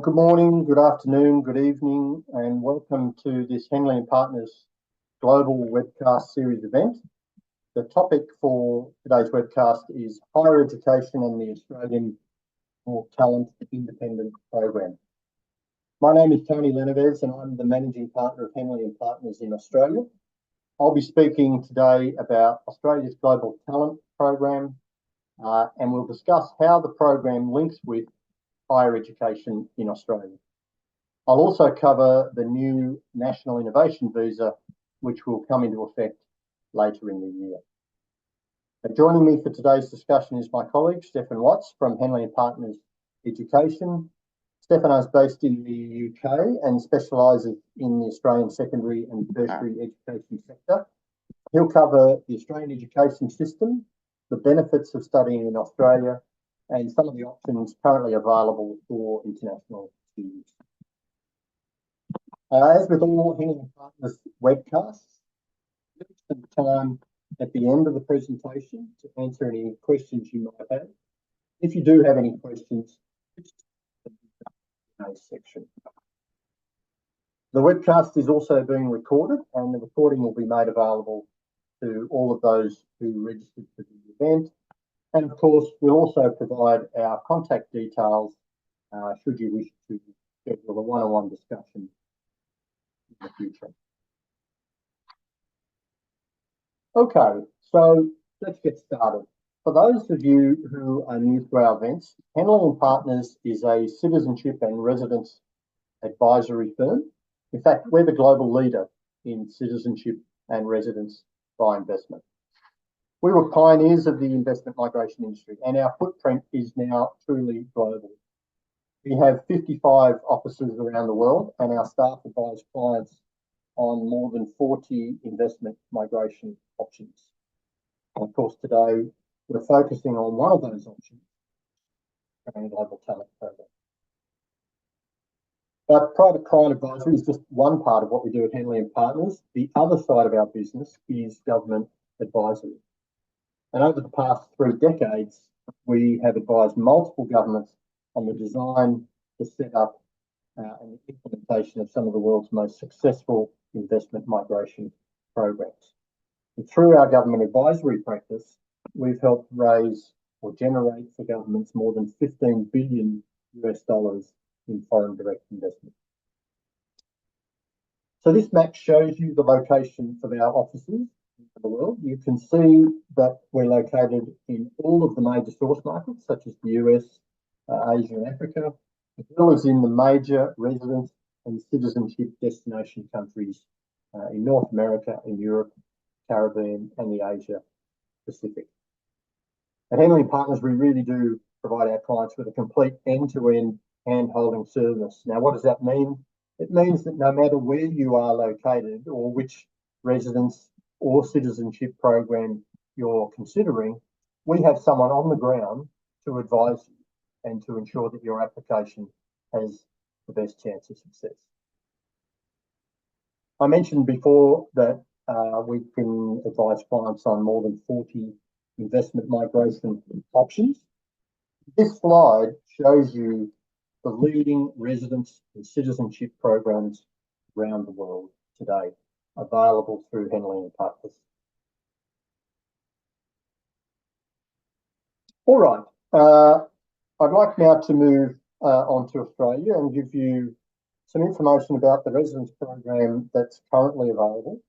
Good morning, good afternoon, good evening, and welcome to this Henley Partners Global Webcast Series event. The topic for today's webcast is Higher Education and the Australian for Talent Independent Program. My name is Tony Leneves and I'm the Managing Partner of Henley Partners in Australia. I'll be speaking today about Australia's Global Talent Program and we'll discuss how the program links with higher education in Australia. I'll also cover the new National Innovation Visa, which will come into effect later in the year. Joining me for today's discussion is my colleague, Stefan Watts from Henley Partners Education. Stefan is based in the UK and specialises in the Australian secondary and tertiary education sector. He'll cover the Australian education system, the benefits of studying in Australia, and some of the options currently available for international students. As with all Henley Partners webcasts, we'll spend time at the end of the presentation to answer any questions you might have. If you do have any questions, section. The webcast is also being recorded and the recording will be made available to all of those who registered for the event. And of course, we'll also provide our contact details should you wish to schedule a one-on-one discussion in the future. Okay, so let's get started. For those of you who are new to our events, Henley Partners is a citizenship and residence advisory firm. In fact, we're the global leader in citizenship and residence by investment. We were pioneers of the investment migration industry and our footprint is now truly global. We have 55 offices around the world and our staff advise clients on more than 40 investment migration options. And of course, today we're focusing on one of those options, the Global Talent Program. But private client advisory is just one part of what we do at Henley Partners. The other side of our business is government advisory. And over the past 3 decades, we have advised multiple governments on the design, the setup, and the implementation of some of the world's most successful investment migration programs. And through our government advisory practice, we've helped raise or generate for governments more than $15 billion in foreign direct investment. So this map shows you the location of our offices in the world. You can see that we're located in all of the major source markets, such as the US, Asia and Africa, as well as in the major residence and citizenship destination countries in North America, in Europe, Caribbean and the Asia Pacific. At Henley Partners, we really do provide our clients with a complete end-to-end hand-holding service. Now, what does that mean? It means that no matter where you are located or which residence or citizenship program you're considering, we have someone on the ground to advise you and to ensure that your application has the best chance of success. I mentioned before that we can advise clients on more than 40 investment migration options. This slide shows you the leading residence and citizenship programs around the world today, available through Henley Partners. All right, I'd like now to move on to Australia and give you some information about the residence program that's currently available,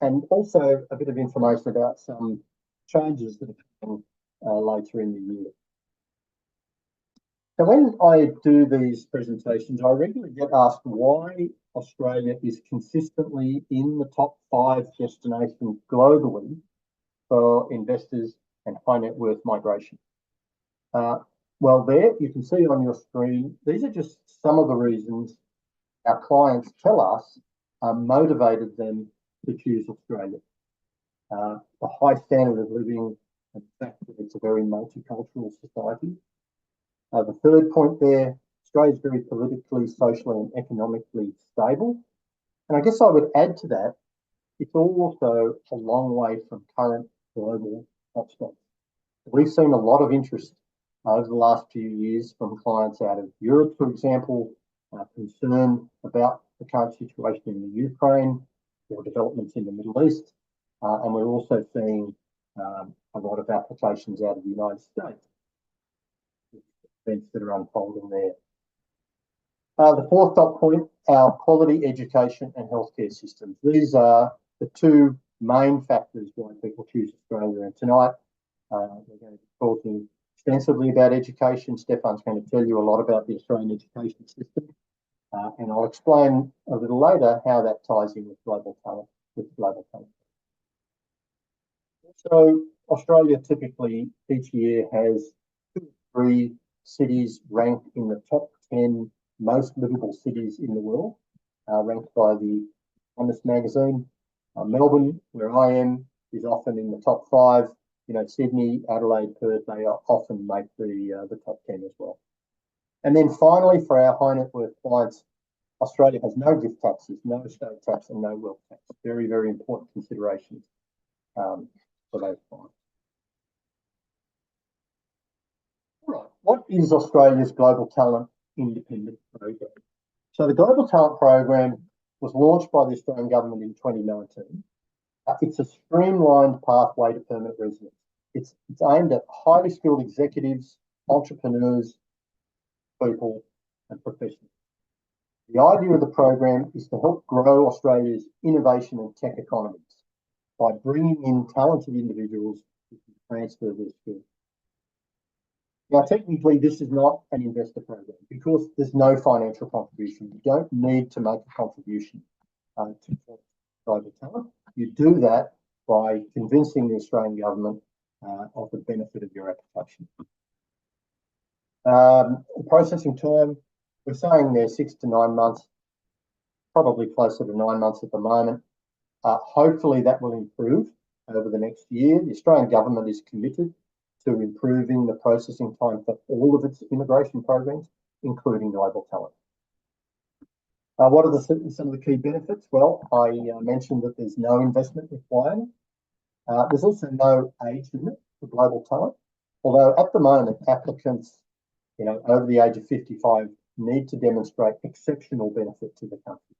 and also a bit of information about some changes that are coming later in the year. So when I do these presentations, I regularly get asked why Australia is consistently in the top 5 destinations globally for investors and high net worth migration. Well, there you can see on your screen, these are just some of the reasons our clients tell us motivated them to choose Australia. The high standard of living and the fact that it's a very multicultural society. The third point there, Australia is very politically, socially and economically stable. And I guess I would add to that, it's also a long way from current global hotspots. We've seen a lot of interest over the last few years from clients out of Europe, for example, concerned about the current situation in the Ukraine or developments in the Middle East. And we're also seeing a lot of applications out of the United States, events that are unfolding there. The fourth dot point, our quality education and healthcare systems. These are the two main factors why people choose Australia. And tonight, we're going to be talking extensively about education. Stefan's going to tell you a lot about the Australian education system. And I'll explain a little later how that ties in with global talent. So Australia typically each year has 2 or 3 cities ranked in the top 10 most livable cities in the world, ranked by the Economies magazine. Melbourne, where I am, is often in the top 5. You know, Sydney, Adelaide, Perth, they often make the top 10 as well. And then finally, for our high net worth clients, Australia has no gift taxes, no estate tax, and no wealth tax. Very, very important considerations for those clients. All right, what is Australia's Global Talent Independent Program? So the Global Talent Program was launched by the Australian Government in 2019. It's a streamlined pathway to permanent residence. It's aimed at highly skilled executives, entrepreneurs, people, and professionals. The idea of the program is to help grow Australia's innovation and tech economies by bringing in talented individuals who can transfer their skills. Now, technically, this is not an investor program because there's no financial contribution. You don't need to make a contribution to global talent. You do that by convincing the Australian government of the benefit of your application. Processing time, we're saying there 6 to 9 months, probably closer to 9 months at the moment. Hopefully that will improve over the next year. The Australian government is committed to improving the processing time for all of its immigration programs, including global talent. What are some of the key benefits? Well, I mentioned that there's no investment required. There's also no age limit for global talent, although at the moment applicants, over the age of 55 need to demonstrate exceptional benefit to the country.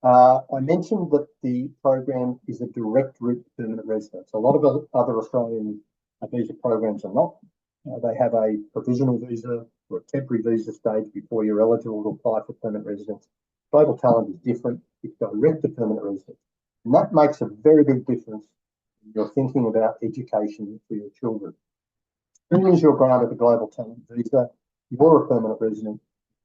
I mentioned that the program is a direct route to permanent residence. A lot of other Australian visa programs are not. They have a provisional visa or a temporary visa stage before you're eligible to apply for permanent residence. Global talent is different. It's direct to permanent residence. And that makes a very big difference when you're thinking about education for your children. As soon as you're granted a global talent visa, you're a permanent resident,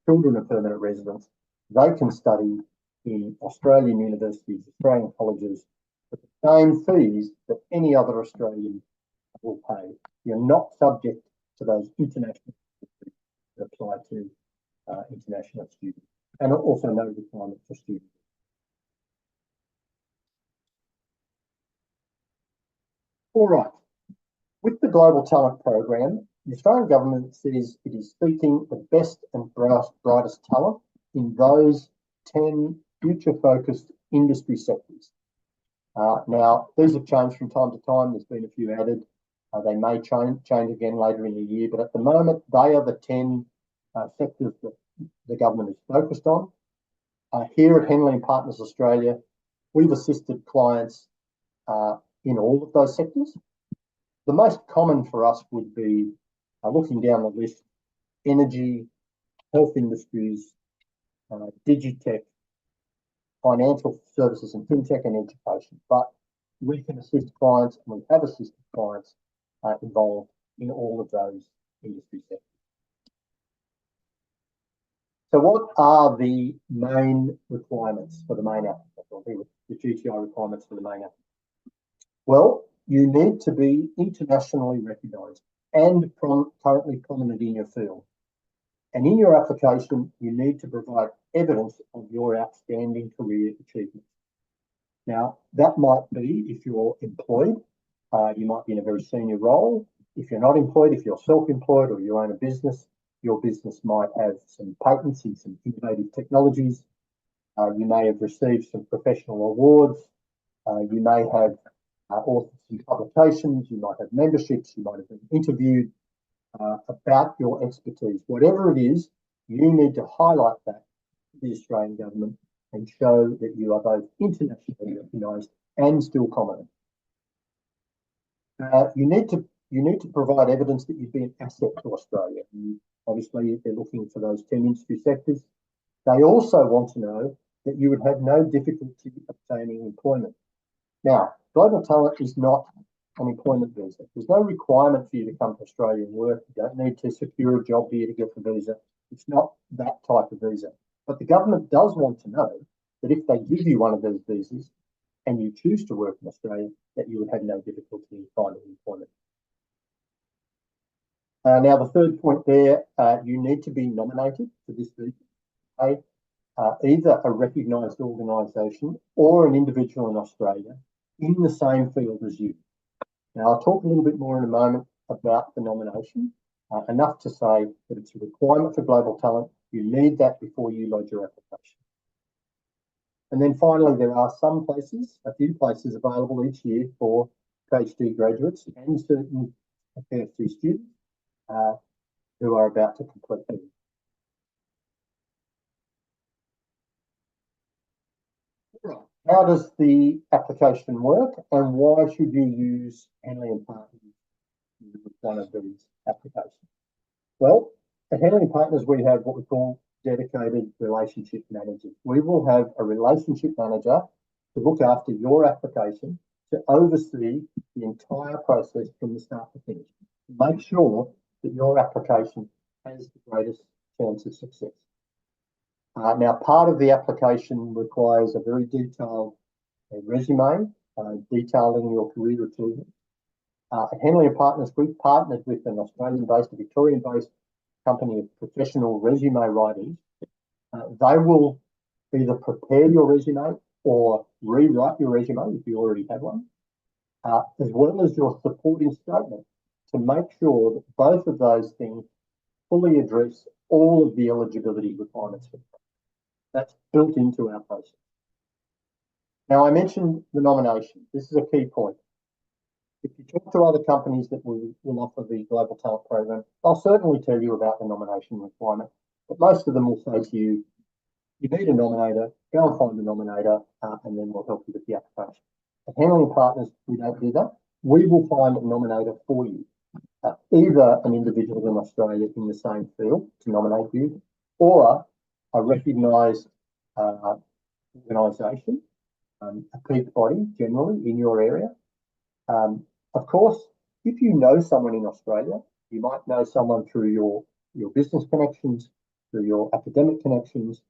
children are permanent residents. They can study in Australian universities, Australian colleges, at the same fees that any other Australian will pay. You're not subject to those international fees that apply to international students, and also no requirement for students. All right. With the Global Talent Program, the Australian government says it is seeking the best and brightest talent in those 10 future-focused industry sectors. Now, these have changed from time to time. There's been a few added. They may change again later in the year, but at the moment, they are the 10 sectors that the government is focused on. Here at Henley Partners Australia, we've assisted clients in all of those sectors. The most common for us would be, looking down the list, energy, health industries, digitech, financial services and fintech, and education. But we can assist clients, and we have assisted clients involved in all of those industry sectors. So what are the main requirements for the main applicant, or the GTI requirements for the main applicant? Well, you need to be internationally recognised and currently prominent in your field. And in your application, you need to provide evidence of your outstanding career achievements. Now, that might be if you're employed, you might be in a very senior role. If you're not employed, if you're self-employed or you own a business, your business might have some patents in some innovative technologies. You may have received some professional awards. You may have authors in publications, you might have memberships, you might have been interviewed about your expertise. Whatever it is, you need to highlight that to the Australian government and show that you are both internationally recognised and still competent. You need to provide evidence that you'd be an asset to Australia. And obviously, they're looking for those 10 industry sectors. They also want to know that you would have no difficulty obtaining employment. Now, global talent is not an employment visa. There's no requirement for you to come to Australia and work. You don't need to secure a job here to get the visa. It's not that type of visa. But the government does want to know that if they give you one of those visas and you choose to work in Australia, that you would have no difficulty in finding employment. Now, the third point there, you need to be nominated for this visa. Either a recognised organisation or an individual in Australia in the same field as you. Now, I'll talk a little bit more in a moment about the nomination. Enough to say that it's a requirement for global talent. You need that before you lodge your application. And then finally, there are some places, a few places available each year for PhD graduates and certain PhD students who are about to complete them. How does the application work, and why should you use Henley Partners with one of these applications? Well, at Henley Partners, we have what we call dedicated relationship managers. We will have a relationship manager to look after your application, to oversee the entire process from the start to finish. Make sure that your application has the greatest chance of success. Now, part of the application requires a very detailed resume, detailing your career achievements. At Henley Partners, we've partnered with an Australian-based, a Victorian-based company of professional resume writers. They will either prepare your resume or rewrite your resume if you already have one, as well as your supporting statement, to make sure that both of those things fully address all of the eligibility requirements. That's built into our process. Now, I mentioned the nomination. This is a key point. If you talk to other companies that will offer the Global Talent Program, they'll certainly tell you about the nomination requirement, but most of them will say to you, you need a nominator, go and find a nominator, and then we'll help you with the application. At Henley Partners, we don't do that. We will find a nominator for you, either an individual in Australia in the same field to nominate you, or a recognised organisation, a peak body generally in your area. Of course, if you know someone in Australia, you might know someone through your business connections, through your academic connections,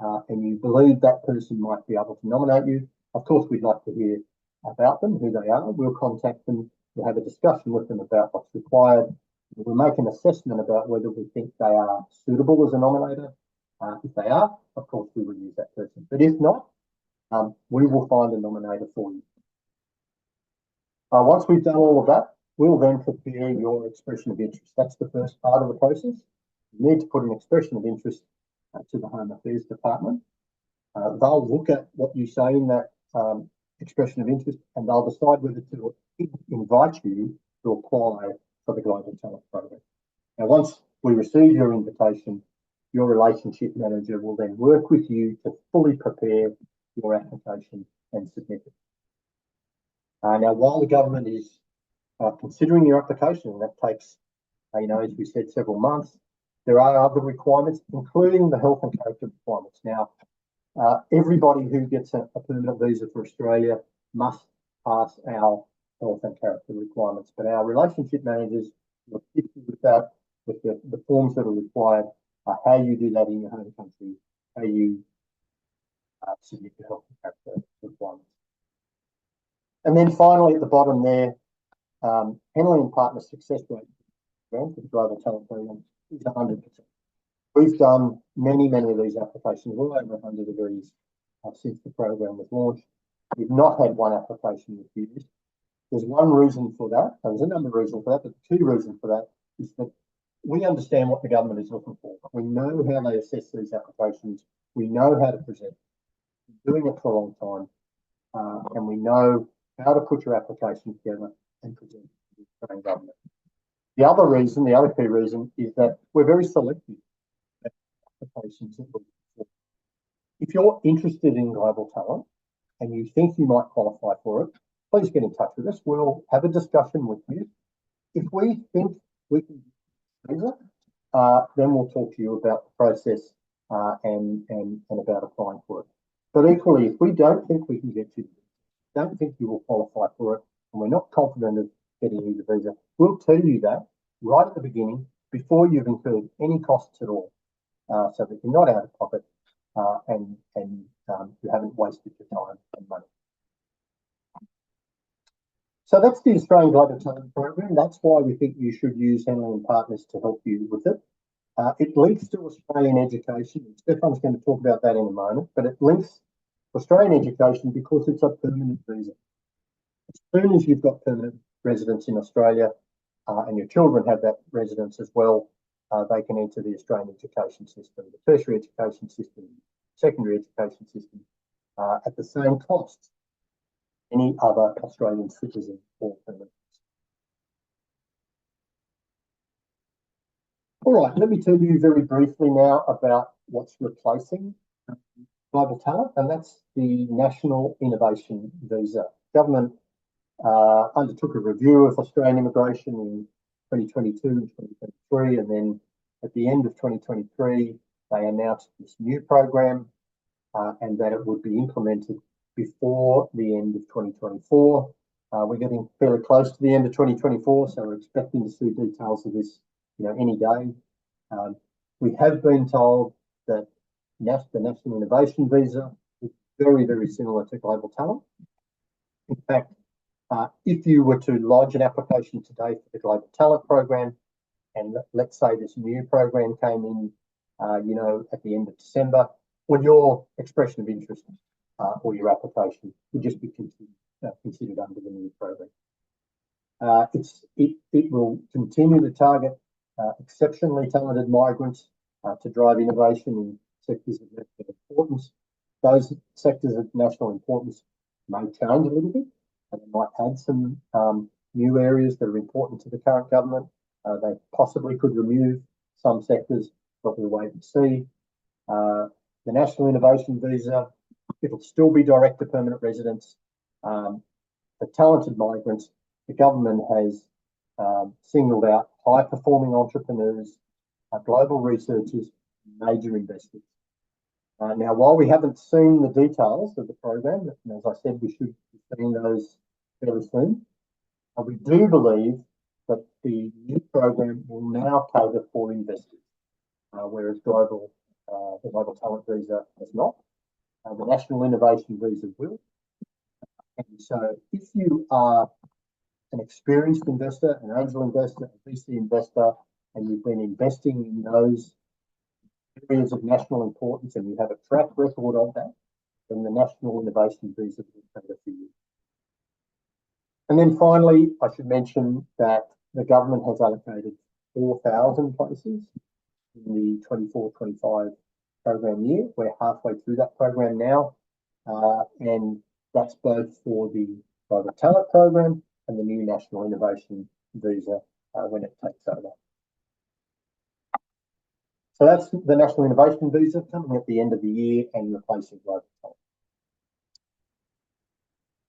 and you believe that person might be able to nominate you. Of course, we'd like to hear about them, who they are. We'll contact them, we'll have a discussion with them about what's required. We'll make an assessment about whether we think they are suitable as a nominator. If they are, of course, we will use that person. But if not, we will find a nominator for you. Once we've done all of that, we'll then prepare your expression of interest. That's the first part of the process. You need to put an expression of interest to the Home Affairs Department. They'll look at what you say in that expression of interest, and they'll decide whether to invite you to apply for the Global Talent Program. Now, once we receive your invitation, your relationship manager will then work with you to fully prepare your application and submit it. Now, while the government is considering your application, and that takes, as we said, several months, there are other requirements, including the health and character requirements. Now, everybody who gets a permanent visa for Australia must pass our health and character requirements, but our relationship managers will assist you with that, with the forms that are required, how you do that in your home country, how you submit your health and character requirements. And then finally, at the bottom there, Henley Partners success rate for the Global Talent Program is 100%. We've done many of these applications, well over 100 of these since the program was launched. We've not had one application refused. There's one reason for that. There's a number of reasons for that, but the key reason for that is that we understand what the government is looking for. We know how they assess these applications. We know how to present. We've been doing it for a long time, and we know how to put your application together and present it to the Australian government. The other key reason is that we're very selective at applications that we do. If you're interested in global talent and you think you might qualify for it, please get in touch with us. We'll have a discussion with you. If we think we can do visa, then we'll talk to you about the process and about applying for it. But equally, if we don't think we can get you, don't think you will qualify for it, and we're not confident of getting you the visa, we'll tell you that right at the beginning before you've incurred any costs at all, so that you're not out of pocket and you haven't wasted your time and money. So that's the Australian Global Talent Program. That's why we think you should use Henley Partners to help you with it. It links to Australian education. Stefan's going to talk about that in a moment, but it links to Australian education because it's a permanent visa. As soon as you've got permanent residence in Australia and your children have that residence as well, they can enter the Australian education system, the tertiary education system, secondary education system at the same cost any other Australian citizen or permanent. All right, let me tell you very briefly now about what's replacing global talent, and that's the National Innovation Visa. Government undertook a review of Australian immigration in 2022 and 2023, and then at the end of 2023, they announced this new program and that it would be implemented before the end of 2024. We're getting fairly close to the end of 2024, so we're expecting to see details of this, any day. We have been told that the National Innovation Visa is very, very similar to global talent. In fact, if you were to lodge an application today for the Global Talent Program, and let's say this new program came in, at the end of December, well, your expression of interest or your application would just be considered under the new program. It will continue to target exceptionally talented migrants to drive innovation in sectors of national importance. Those sectors of national importance may change a little bit, and they might add some new areas that are important to the current government. They possibly could remove some sectors, but we'll wait and see. The National Innovation Visa, it'll still be direct to permanent residents. For talented migrants, the government has singled out high-performing entrepreneurs, global researchers, major investors. Now, while we haven't seen the details of the program, and as I said, we should be seeing those fairly soon, we do believe that the new program will now cater for investors, whereas the Global Talent Visa has not. The National Innovation Visa will. And so if you are an experienced investor, an angel investor, a VC investor, and you've been investing in those areas of national importance and you have a track record of that, then the National Innovation Visa will cater for you. And then finally, I should mention that the government has allocated 4,000 places in the 24-25 program year. We're halfway through that program now, and that's both for the Global Talent Program and the new National Innovation Visa when it takes over. So that's the National Innovation Visa coming at the end of the year and replacing Global Talent.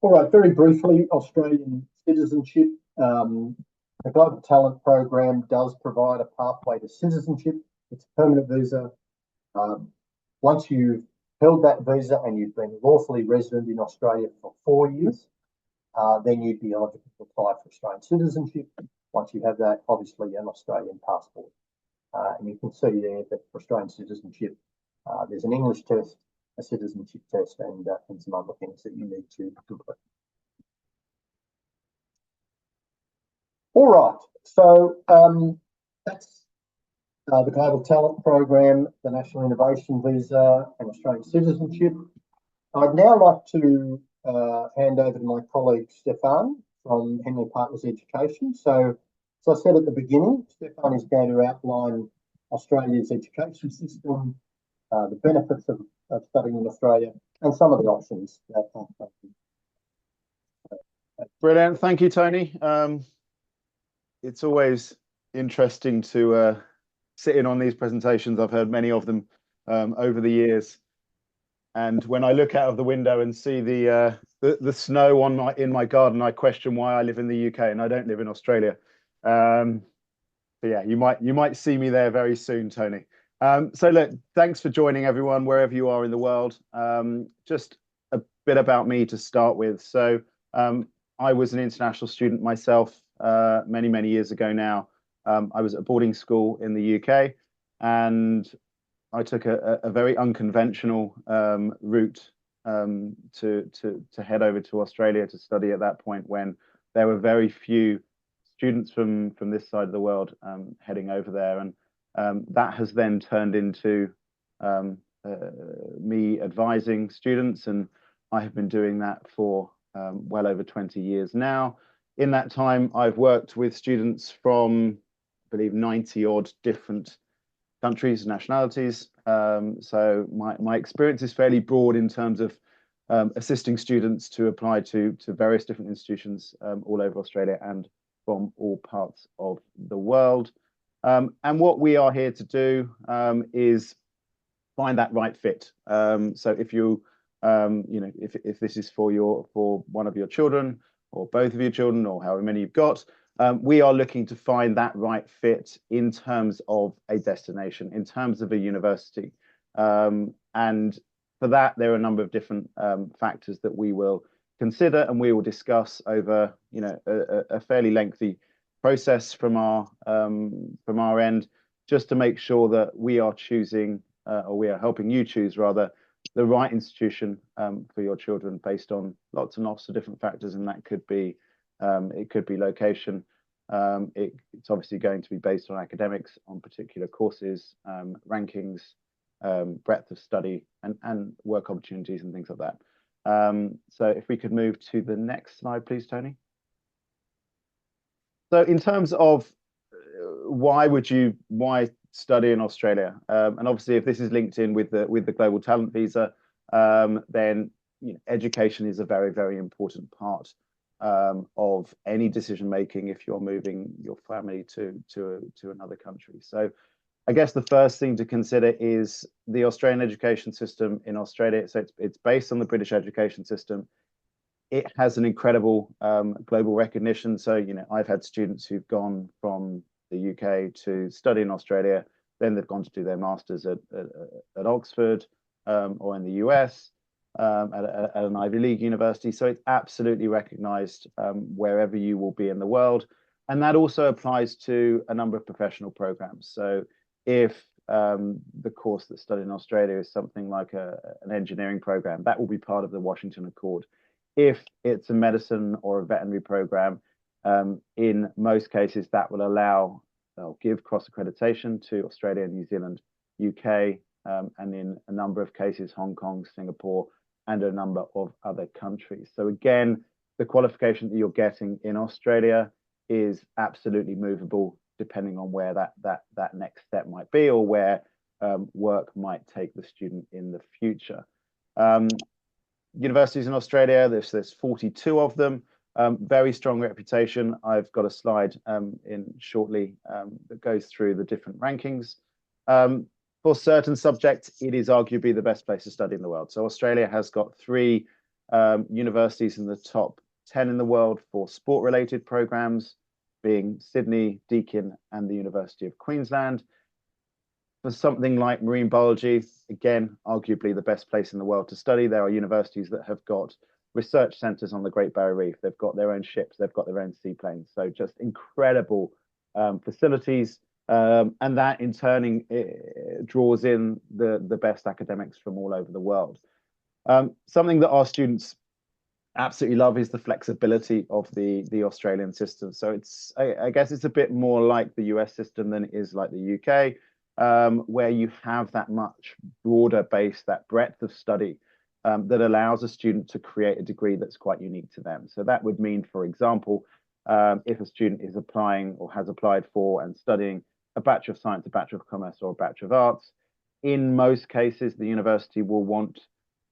All right, very briefly, Australian citizenship. The Global Talent Program does provide a pathway to citizenship. It's a permanent visa. Once you've held that visa and you've been lawfully resident in Australia for 4 years, then you'd be eligible to apply for Australian citizenship. Once you have that, obviously an Australian passport. And you can see there that for Australian citizenship, there's an English test, a citizenship test, and some other things that you need to complete. All right, so that's the Global Talent Program, the National Innovation Visa, and Australian citizenship. I'd now like to hand over to my colleague Stefan from Henley Partners Education. So, as I said at the beginning, Stefan is going to outline Australia's education system, the benefits of studying in Australia, and some of the options that are. Brilliant. Thank you, Tony. It's always interesting to sit in on these presentations. I've heard many of them over the years. And when I look out of the window and see the snow in my garden, I question why I live in the UK and I don't live in Australia. But yeah, you might see me there very soon, Tony. So look, thanks for joining everyone, wherever you are in the world. Just a bit about me to start with. So I was an international student myself many years ago now. I was at a boarding school in the UK, and I took a very unconventional route to head over to Australia to study at that point, when there were very few students from this side of the world heading over there, and that has then turned into me advising students, and I have been doing that for well over 20 years now. In that time, I've worked with students from, I believe, 90 odd different countries and nationalities. So my experience is fairly broad in terms of assisting students to apply to various different institutions all over Australia and from all parts of the world. And what we are here to do is find that right fit. So if you, if this is for one of your children or both of your children or however many you've got, we are looking to find that right fit in terms of a destination, in terms of a university. And for that, there are a number of different factors that we will consider and we will discuss over, a fairly lengthy process from our end, just to make sure that we are choosing, or we are helping you choose rather, the right institution for your children based on lots and lots of different factors, and that could be it could be location. It's obviously going to be based on academics, on particular courses, rankings, breadth of study, and work opportunities and things like that. So if we could move to the next slide, please, Tony. So in terms of why study in Australia? And obviously, if this is linked in with the global talent visa, then education is a very important part of any decision making if you're moving your family to another country. So I guess the first thing to consider is the Australian education system in Australia. So it's based on the British education system. It has an incredible global recognition. So, I've had students who've gone from the UK to study in Australia, then they've gone to do their masters at Oxford or in the US at an Ivy League university. So it's absolutely recognized wherever you will be in the world. And that also applies to a number of professional programs. So if the course that's studied in Australia is something like an engineering program, that will be part of the Washington Accord. If it's a medicine or a veterinary program, in most cases that will they'll give cross accreditation to Australia, New Zealand, UK, and in a number of cases, Hong Kong, Singapore, and a number of other countries. So again, the qualification that you're getting in Australia is absolutely movable depending on where that next step might be, or where work might take the student in the future. Universities in Australia, there's 42 of them, very strong reputation. I've got a slide in shortly that goes through the different rankings. For certain subjects, it is arguably the best place to study in the world. So Australia has got 3 universities in the top 10 in the world for sport-related programs, being Sydney, Deakin, and the University of Queensland. For something like marine biology, again, arguably the best place in the world to study. There are universities that have got research centres on the Great Barrier Reef. They've got their own ships. They've got their own seaplanes. So just incredible facilities. And that in turn draws in the best academics from all over the world. Something that our students absolutely love is the flexibility of the Australian system. So I guess it's a bit more like the US system than it is like the UK. Where you have that much broader base, that breadth of study that allows a student to create a degree that's quite unique to them. So that would mean, for example, if a student is applying or has applied for and studying a Bachelor of Science, a Bachelor of Commerce, or a Bachelor of Arts, in most cases, the university will want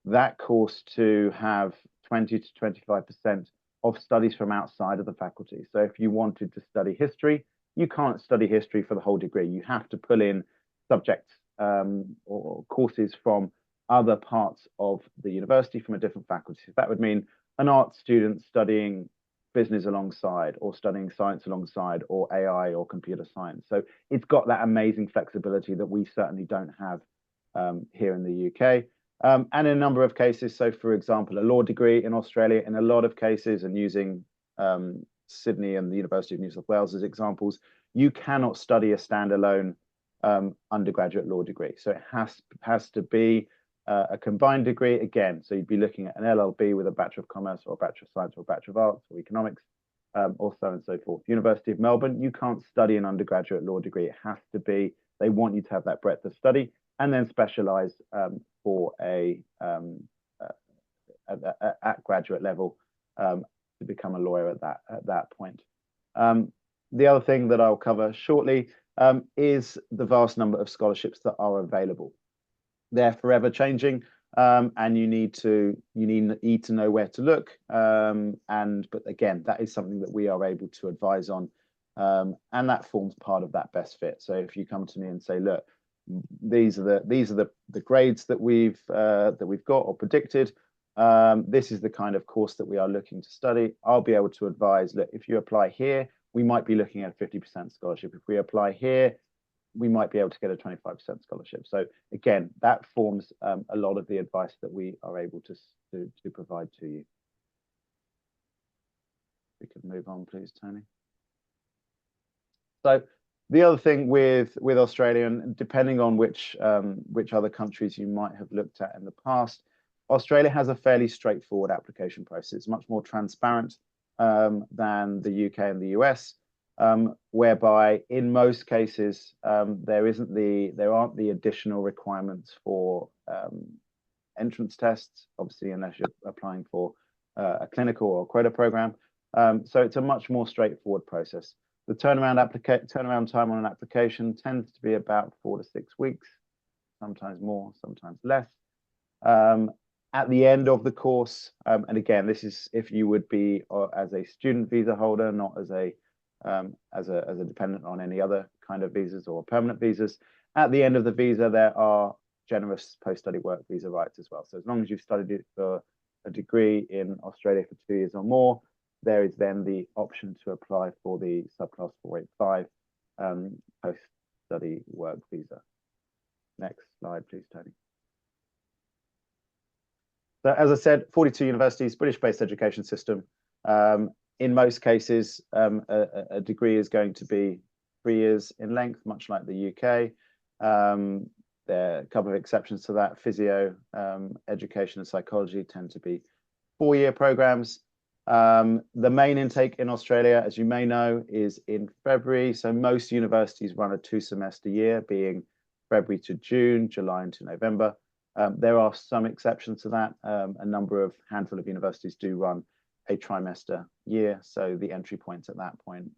that course to have 20 to 25% of studies from outside of the faculty. So if you wanted to study history, you can't study history for the whole degree. You have to pull in subjects or courses from other parts of the university from a different faculty. That would mean an art student studying business alongside, or studying science alongside, or AI or computer science. So it's got that amazing flexibility that we certainly don't have here in the UK. And in a number of cases, so for example, a law degree in Australia, in a lot of cases, and using Sydney and the University of New South Wales as examples, you cannot study a standalone undergraduate law degree. So it has to be a combined degree again. So you'd be looking at an LLB with a Bachelor of Commerce or a Bachelor of Science or a Bachelor of Arts or Economics, or so on and so forth. University of Melbourne, you can't study an undergraduate law degree. It has to be, they want you to have that breadth of study and then specialize for at graduate level to become a lawyer at that point. The other thing that I'll cover shortly is the vast number of scholarships that are available. They're forever changing, and you need to know where to look. But again, that is something that we are able to advise on, and that forms part of that best fit. So if you come to me and say, look, these are the grades that we've got or predicted. This is the kind of course that we are looking to study. I'll be able to advise, look, if you apply here, we might be looking at a 50% scholarship. If we apply here, we might be able to get a 25% scholarship. So again, that forms a lot of the advice that we are able to provide to you. We can move on, please, Tony. So the other thing with Australia, and depending on which other countries you might have looked at in the past, Australia has a fairly straightforward application process. It's much more transparent than the UK and the US. Whereby in most cases there aren't the additional requirements for entrance tests, obviously, unless you're applying for a clinical or a quota program. So it's a much more straightforward process. The turnaround time on an application tends to be about 4 to 6 weeks, sometimes more, sometimes less. At the end of the course, and again, this is if you would be as a student visa holder, not as a dependent on any other kind of visas or permanent visas. At the end of the visa, there are generous post-study work visa rights as well. So as long as you've studied it for a degree in Australia for 2 years or more, there is then the option to apply for the subclass 485 post-study work visa. Next slide, please, Tony. So as I said, 42 universities, British-based education system. In most cases, a degree is going to be 3 years in length, much like the UK. There are a couple of exceptions to that. Physio, education and psychology tend to be 4-year programs. The main intake in Australia, as you may know, is in February. So most universities run a 2-semester year, being February to June, July into November. There are some exceptions to that. A handful of universities do run a trimester year. So the entry points at that point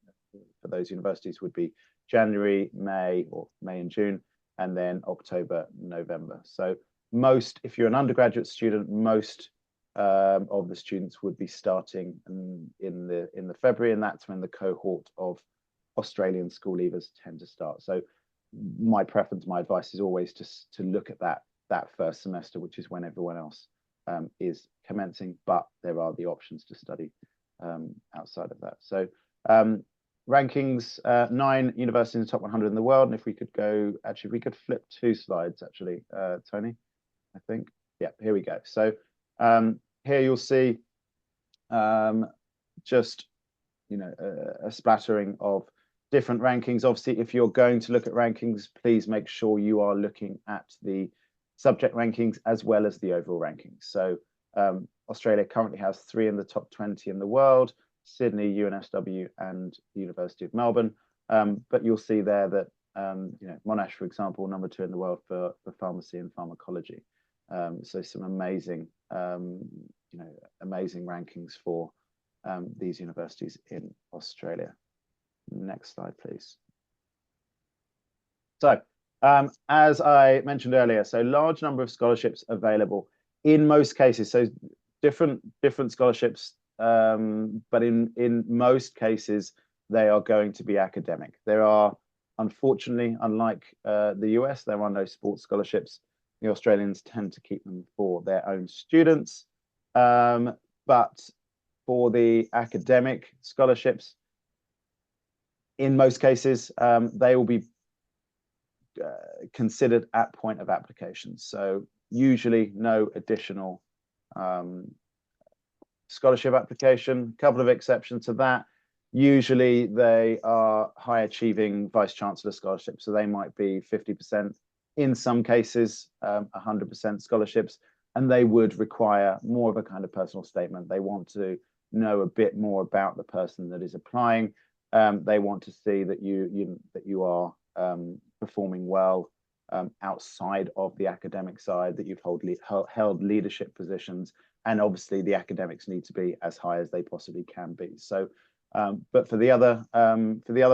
for those universities would be January, May, or May and June, and then October, November. So if you're an undergraduate student, most of the students would be starting in the February, and that's when the cohort of Australian school leavers tend to start. So my preference, my advice is always to look at that first semester, which is when everyone else is commencing, but there are the options to study outside of that. So rankings, 9 universities in the top 100 in the world. And if we could go, actually, if we could flip 2 slides, actually, Tony, I think. Yeah, here we go. So here you'll see just, a splattering of different rankings. Obviously, if you're going to look at rankings, please make sure you are looking at the subject rankings as well as the overall rankings. So Australia currently has 3 in the top 20 in the world: Sydney, UNSW, and the University of Melbourne. But you'll see there that Monash, for example, number 2 in the world for pharmacy and pharmacology. So some amazing, amazing rankings for these universities in Australia. Next slide, please. So as I mentioned earlier, so large number of scholarships available in most cases. So different scholarships but in most cases, they are going to be academic. There are, unfortunately, unlike the US, there are no sports scholarships. The Australians tend to keep them for their own students. But for the academic scholarships, in most cases, they will be considered at point of application. So usually no additional scholarship application. A couple of exceptions to that. Usually they are high achieving vice chancellor scholarships, so they might be 50%, in some cases 100% scholarships, and they would require more of a kind of personal statement. They want to know a bit more about the person that is applying. They want to see that you are performing well outside of the academic side, that you've held leadership positions, and obviously the academics need to be as high as they possibly can be. So, but for the other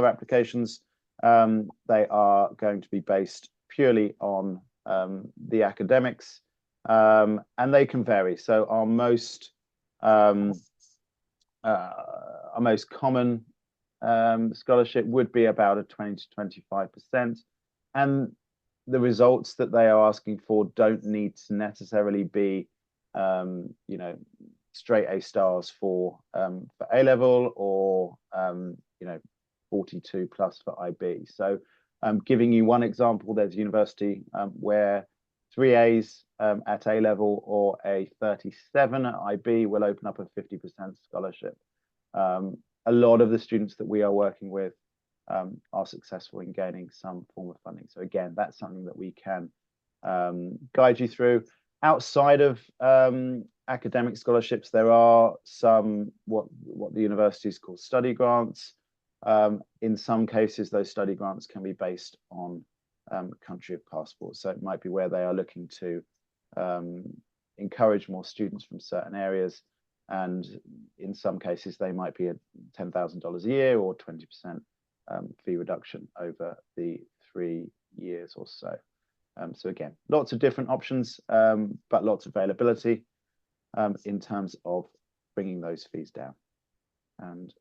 applications, they are going to be based purely on the academics, and they can vary. So our most common scholarship would be about a 20 to 25%, and the results that they are asking for don't need to necessarily be straight A stars for A level, or 42 plus for IB. So giving you one example, there's a university where 3 A's at A level or a 37 at IB will open up a 50% scholarship. A lot of the students that we are working with are successful in gaining some form of funding. So again, that's something that we can guide you through. Outside of academic scholarships, there are some what the universities call study grants. In some cases, those study grants can be based on country of passport. So it might be where they are looking to encourage more students from certain areas. And in some cases, they might be $10,000 a year or 20% fee reduction over the 3 years or so. So again, lots of different options, but lots of availability in terms of bringing those fees down. And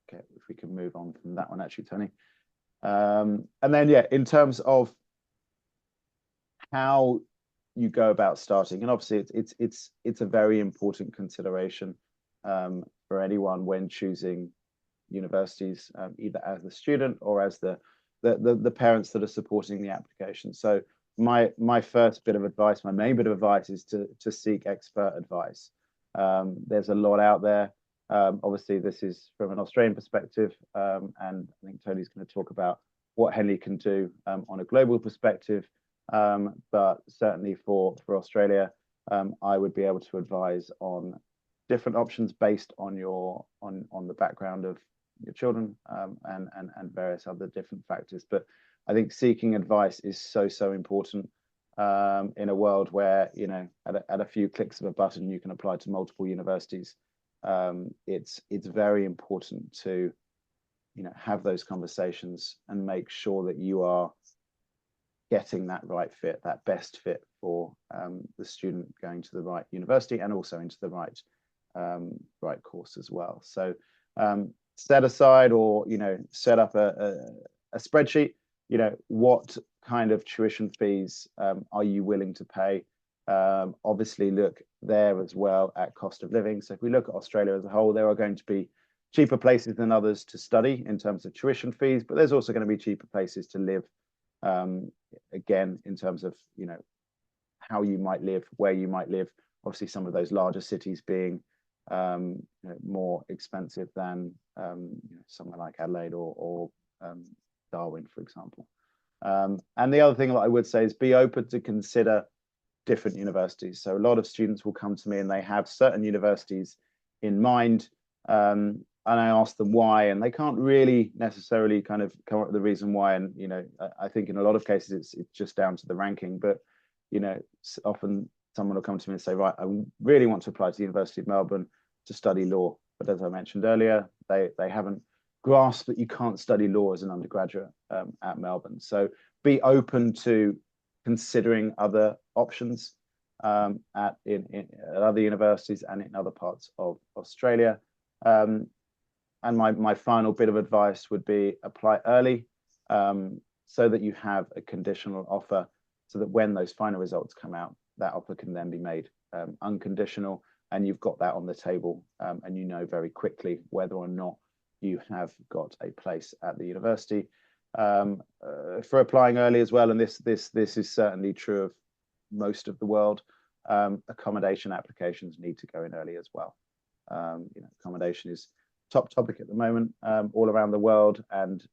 okay, if we can move on from that one, actually, Tony. And then, yeah, in terms of how you go about starting, and obviously it's a very important consideration for anyone when choosing universities, either as the student or as the parents that are supporting the application. So my first bit of advice, my main bit of advice, is to seek expert advice. There's a lot out there. Obviously, this is from an Australian perspective, and I think Tony's going to talk about what Henley can do on a global perspective. But certainly for Australia, I would be able to advise on different options based on on the background of your children and various other different factors. But I think seeking advice is so important in a world where, at a few clicks of a button, you can apply to multiple universities. It's very important to have those conversations and make sure that you are getting that right fit, that best fit for the student going to the right university and also into the right course as well. So set aside, or set up a spreadsheet. What kind of tuition fees are you willing to pay? Obviously look there as well at cost of living. So if we look at Australia as a whole, there are going to be cheaper places than others to study in terms of tuition fees, but there's also going to be cheaper places to live, again, in terms of how you might live, where you might live. Obviously some of those larger cities being more expensive than somewhere like Adelaide or Darwin, for example. And the other thing that I would say is be open to consider different universities. So a lot of students will come to me and they have certain universities in mind, and I ask them why, and they can't really necessarily kind of come up with the reason why. And I think in a lot of cases it's just down to the ranking. But often someone will come to me and say, right, I really want to apply to the University of Melbourne to study law, but as I mentioned earlier, they haven't grasped that you can't study law as an undergraduate at Melbourne. So be open to considering other options. at other universities and in other parts of Australia. And my final bit of advice would be apply early, so that you have a conditional offer, so that when those final results come out, that offer can then be made unconditional, and you've got that on the table, and you know very quickly whether or not you have got a place at the university. For applying early as well, and this is certainly true of most of the world, accommodation applications need to go in early as well. Accommodation is top topic at the moment all around the world, and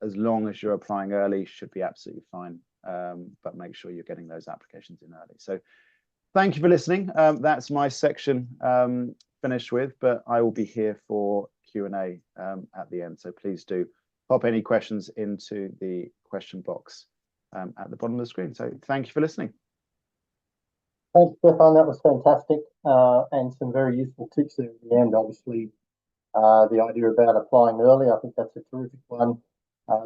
as long as you're applying early, should be absolutely fine. But make sure you're getting those applications in early. So thank you for listening. That's my section finished with, but I will be here for Q&A at the end. So please do pop any questions into the question box at the bottom of the screen. So thank you for listening. Thanks, Stefan. That was fantastic, and some very useful tips there at the end. Obviously, the idea about applying early, I think that's a terrific one.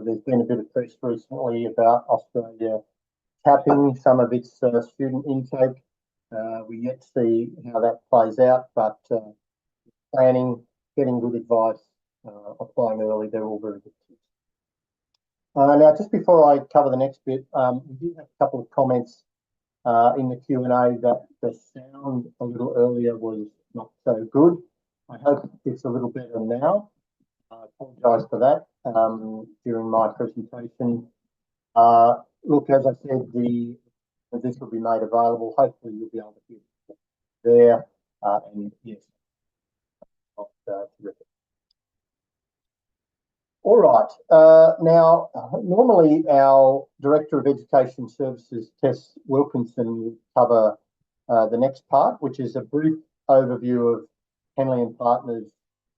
There's been a bit of press recently about Australia capping some of its student intake. We yet to see how that plays out, but planning, getting good advice, applying early, they're all very good tips. Now, just before I cover the next bit, we do have a couple of comments in the Q&A that the sound a little earlier was not so good. I hope it's a little better now. I apologise for that during my presentation. Look, as I said, this will be made available. Hopefully, you'll be able to hear it there. And yes, terrific. All right. Now, normally our Director of Education Services, Tess Wilkinson, will cover the next part, which is a brief overview of Henley Partners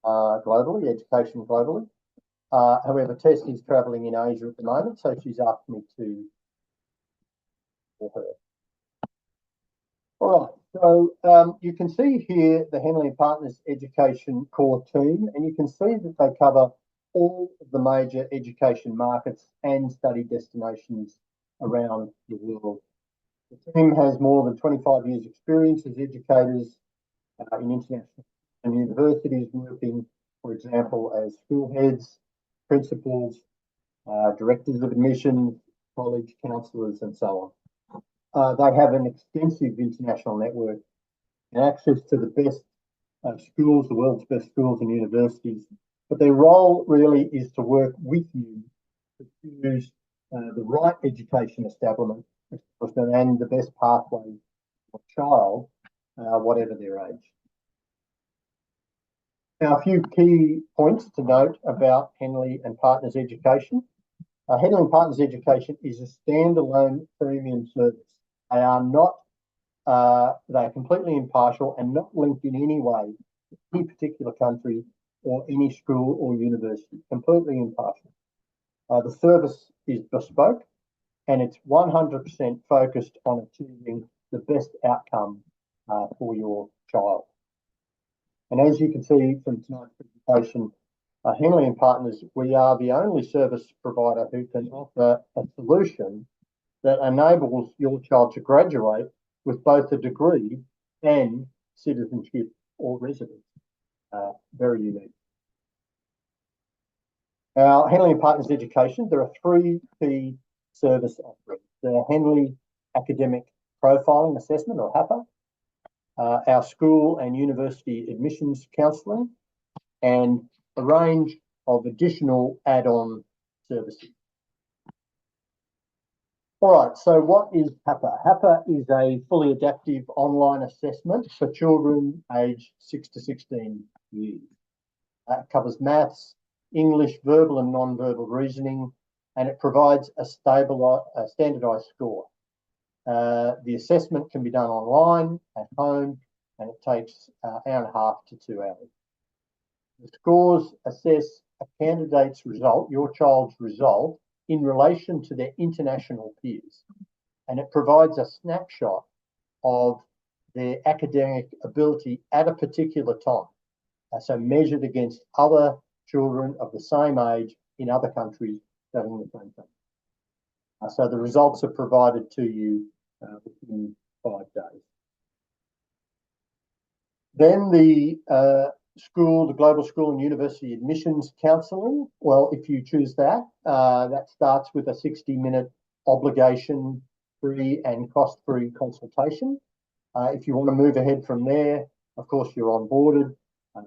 globally, education globally. However, Tess is travelling in Asia at the moment, so she's asked me to for her. All right, so you can see here the Henley Partners Education core team, and you can see that they cover all of the major education markets and study destinations around the world. The team has more than 25 years' experience as educators in international and universities, working, for example, as school heads, principals, directors of admissions, college counsellors, and so on. They have an extensive international network and access to the best schools, the world's best schools and universities. But their role really is to work with you to choose the right education establishment and the best pathway for a child, whatever their age. Now, a few key points to note about Henley and Partners Education. Henley and Partners Education is a standalone premium service. They are not, they are completely impartial and not linked in any way to any particular country or any school or university, completely impartial. The service is bespoke and it's 100% focused on achieving the best outcome for your child. And as you can see from tonight's presentation, Henley and Partners, we are the only service provider who can offer a solution that enables your child to graduate with both a degree and citizenship or residence. Very unique. Our Henley and Partners Education, there are three key service offerings. The Henley Academic Profiling Assessment, or HAPA, our school and university admissions counselling, and a range of additional add-on services. All right, so what is HAPA? HAPA is a fully adaptive online assessment for children aged 6 to 16 years. It covers maths, English, verbal and non-verbal reasoning, and it provides a standardised score. The assessment can be done online, at home, and it takes an hour and a half to 2 hours. The scores assess a candidate's result, your child's result, in relation to their international peers. And it provides a snapshot of their academic ability at a particular time. So measured against other children of the same age in other countries studying the same thing. So the results are provided to you within 5 days. Then the the Global School and University Admissions Counselling. Well, if you choose that, that starts with a 60-minute obligation-free and cost-free consultation. If you want to move ahead from there, of course, you're onboarded.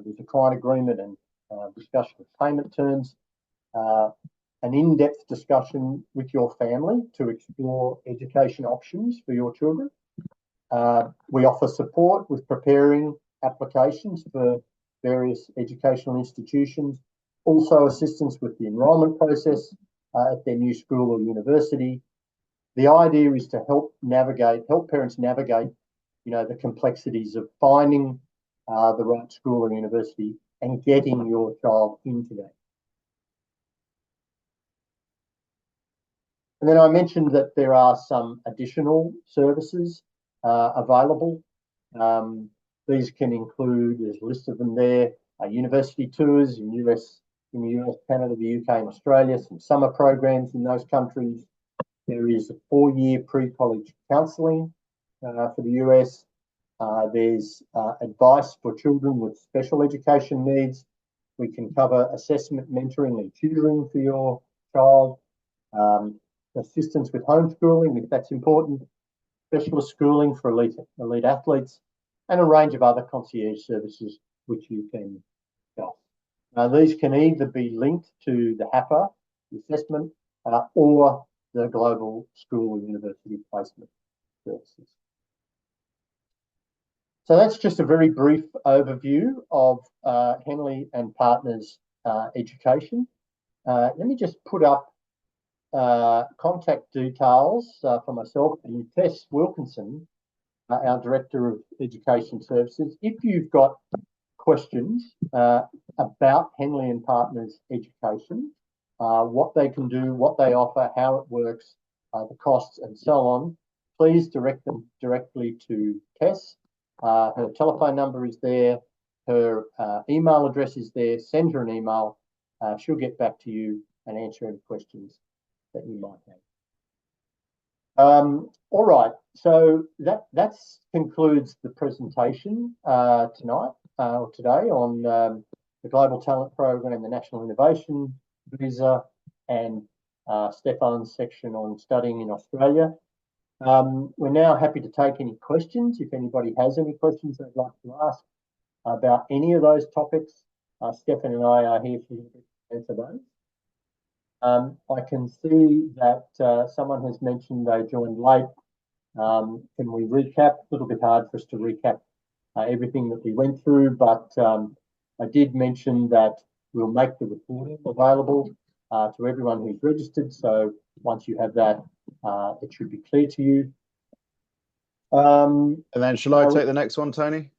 There's a client agreement and discussion of payment terms, an in-depth discussion with your family to explore education options for your children. We offer support with preparing applications for various educational institutions, also assistance with the enrolment process at their new school or university. The idea is to help parents navigate, the complexities of finding the right school or university and getting your child into that. And then I mentioned that there are some additional services available. These can include, there's a list of them there, university tours in the US, Canada, the UK and Australia, some summer programs in those countries. There is a 4-year pre-college counselling for the US. There's advice for children with special education needs. We can cover assessment, mentoring and tutoring for your child. Assistance with homeschooling, if that's important. Specialist schooling for elite athletes, and a range of other concierge services which you can get. Now, these can either be linked to the HAPA assessment or the Global School or University Placement Services. So that's just a very brief overview of Henley and Partners Education. Let me just put up contact details for myself and Tess Wilkinson, our Director of Education Services. If you've got questions about Henley and Partners Education, what they can do, what they offer, how it works, the costs and so on, please direct them directly to Tess. Her telephone number is there, her email address is there. Send her an email. She'll get back to you and answer any questions that you might have. All right, so that concludes the presentation tonight or today on the Global Talent Program, the National Innovation Visa, and Stefan's section on studying in Australia. We're now happy to take any questions. If anybody has any questions they'd like to ask about any of those topics, Stefan and I are here to answer those. I can see that someone has mentioned they joined late. Can we recap? A little bit hard for us to recap everything that we went through, but I did mention that we'll make the recording available to everyone who's registered. So once you have that, it should be clear to you. And then shall I take the next one, Tony?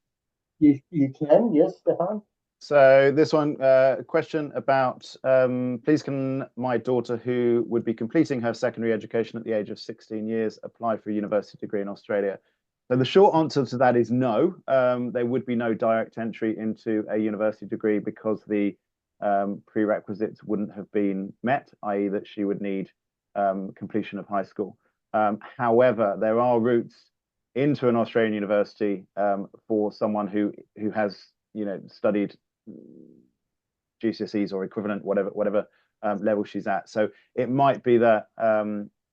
You can, yes, Stefan. So this one, question about, please can my daughter who would be completing her secondary education at the age of 16 years apply for a university degree in Australia? So the short answer to that is no. There would be no direct entry into a university degree because the prerequisites wouldn't have been met, i.e. that she would need completion of high school. However, there are routes into an Australian university for someone who has studied GCSEs or equivalent, whatever level she's at. So it might be that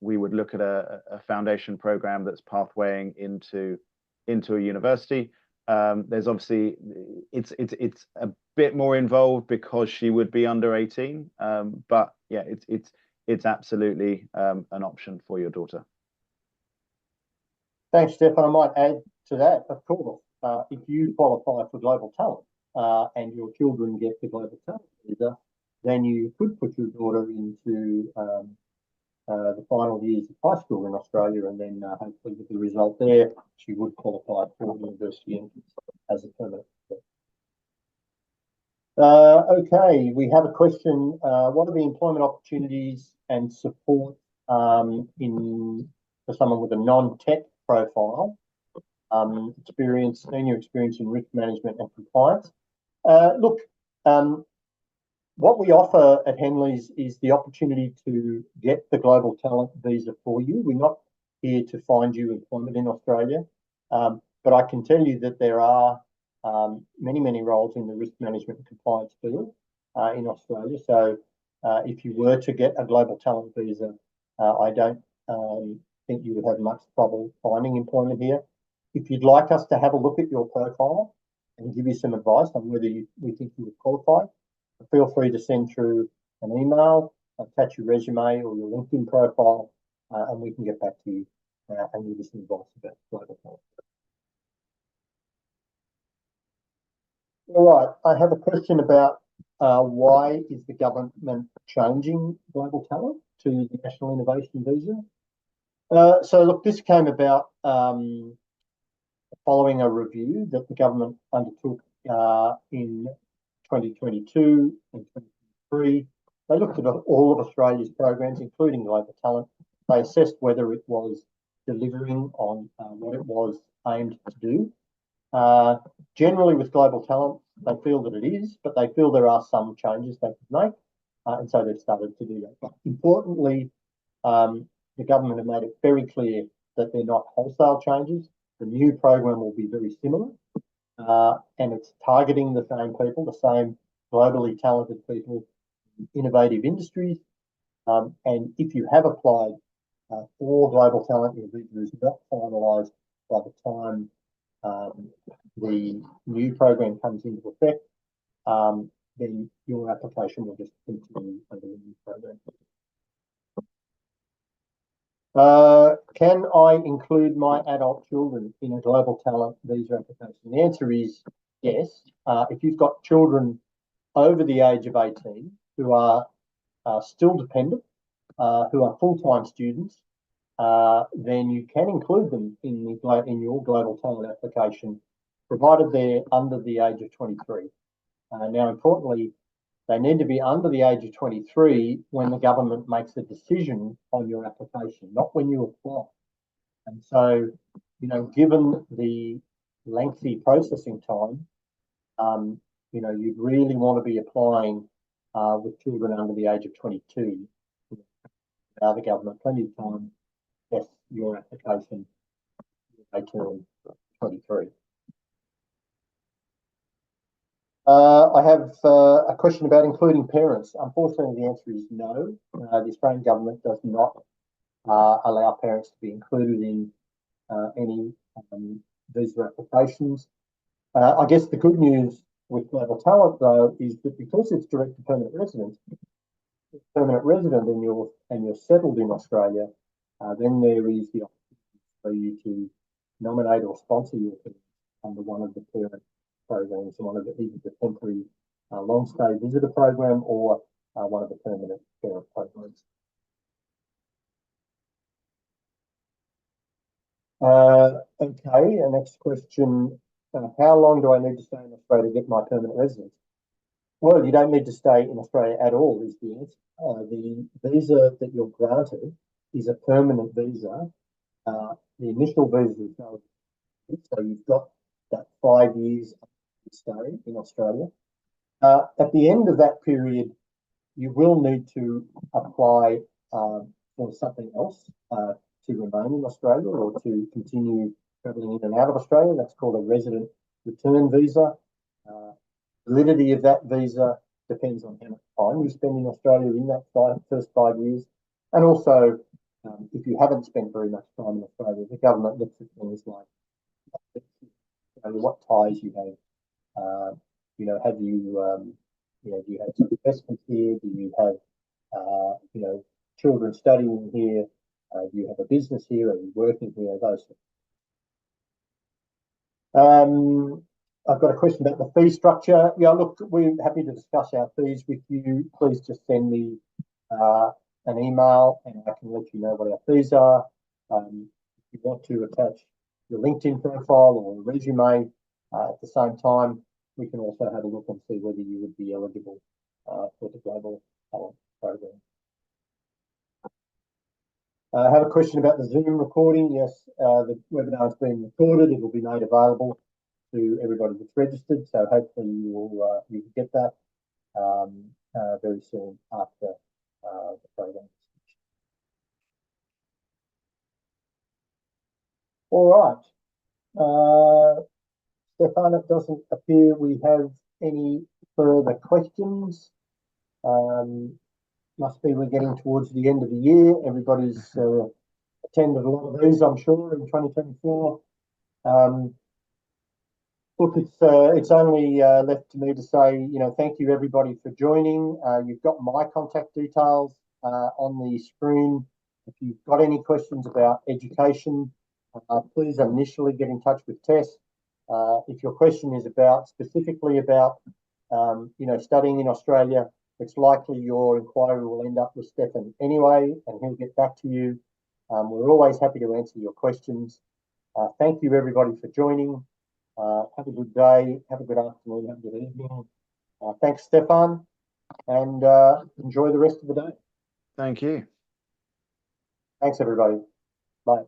we would look at a foundation program that's pathwaying into a university. There's obviously it's a bit more involved because she would be under 18, but yeah, it's absolutely an option for your daughter. Thanks, Stefan. I might add to that, of course, if you qualify for Global Talent and your children get the Global Talent visa, then you could put your daughter into the final years of high school in Australia, and then hopefully with the result there, she would qualify for university entrance as a permanent. Okay, we have a question. What are the employment opportunities and support for someone with a non-tech profile, senior experience in risk management and compliance? Look, what we offer at Henley's is the opportunity to get the Global Talent Visa for you. We're not here to find you employment in Australia, but I can tell you that there are many roles in the risk management and compliance field in Australia. So if you were to get a global talent visa, I don't think you would have much trouble finding employment here. If you'd like us to have a look at your profile and give you some advice on whether we think you would qualify, feel free to send through an email, attach your resume or your LinkedIn profile, and we can get back to you and give you some advice about global talent. All right, I have a question about why is the government changing global talent to the National Innovation Visa? So look, this came about following a review that the government undertook in 2022 and 2023. They looked at all of Australia's programs, including global talent. They assessed whether it was delivering on what it was aimed to do. Generally, with global talent, they feel that it is, but they feel there are some changes they could make, and so they've started to do that. But importantly, the government have made it very clear that they're not wholesale changes. The new program will be very similar, and it's targeting the same people, the same globally talented people, in innovative industries. And if you have applied for global talent, your visa is not finalised by the time the new program comes into effect, then your application will just continue under the new program. Can I include my adult children in a global talent visa application? The answer is yes. If you've got children over the age of 18 who are still dependent, who are full-time students, then you can include them in your global talent application, provided they're under the age of 23. Now, importantly, they need to be under the age of 23 when the government makes a decision on your application, not when you apply. And so, given the lengthy processing time, you'd really want to be applying with children under the age of 22. The government plenty of time to test your application when they turn 23. I have a question about including parents. Unfortunately, the answer is no. The Australian government does not allow parents to be included in any visa applications. I guess the good news with global talent, though, is that because it's direct to permanent resident and you're settled in Australia, then there is the opportunity for you to nominate or sponsor your parents under one of the parent programs, one of either the temporary long stay visitor program or one of the permanent parent programs. Okay, our next question. How long do I need to stay in Australia to get my permanent residence? Well, you don't need to stay in Australia at all, is the answer. The visa that you're granted is a permanent visa. The initial visa is valid, so you've got that 5 years to stay in Australia. At the end of that period, you will need to apply for something else to remain in Australia or to continue travelling in and out of Australia. That's called a resident return visa. Validity of that visa depends on how much time you spend in Australia in that first 5 years. And also, if you haven't spent very much time in Australia, the government looks at things like what ties you have. Have you, do you have some investments here? Do you have, children studying here? Do you have a business here? Are you working here? Those things. I've got a question about the fee structure. Yeah, look, we're happy to discuss our fees with you. Please just send me an email and I can let you know what our fees are. If you want to attach your LinkedIn profile or resume at the same time, we can also have a look and see whether you would be eligible for the Global Talent Program. I have a question about the Zoom recording. Yes, the webinar is being recorded. It will be made available to everybody that's registered. So hopefully you will get that very soon after the program. All right. Stefan, it doesn't appear we have any further questions. Must be we're getting towards the end of the year. Everybody's attended a lot of these, I'm sure, in 2024. Look, it's only left to me to say, thank you everybody for joining. You've got my contact details on the screen. If you've got any questions about education, please initially get in touch with Tess. If your question is specifically about, studying in Australia, it's likely your inquiry will end up with Stefan anyway, and he'll get back to you. We're always happy to answer your questions. Thank you everybody for joining. Have a good day, have a good afternoon, have a good evening. Thanks, Stefan, and enjoy the rest of the day. Thank you. Thanks, everybody. Bye.